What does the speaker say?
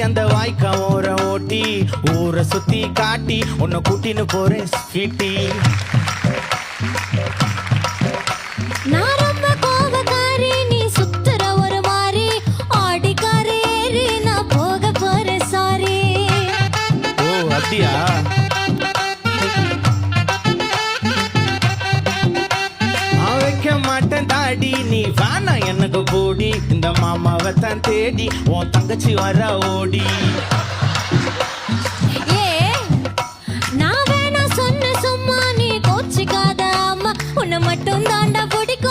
அந்த வாய்க்கா ஓர ஓட்டி ஊரை சுத்தி காட்டி உன்னை கூட்டின்னு போறேன் ஸ்வீட்டி. நான் ரொம்ப கோவக்காரி, நீ சுத்துற ஒரு மாதிரி ஆடிக்காரி ஏறி நான் போக போறேன் சாரி. ஓ அப்படியா? வைக்க மாட்டேன் தாடி, நீ வேணா எனக்கு போடி, இந்த மாமாவை தான் தேடி உன் தங்கச்சி வர ஓடி. ஏ நான் வேணா சொன்ன சும்மா, நீ கோச்சிக்காத அம்மா, உன்னை மட்டும் தாண்டா பிடிக்கும்.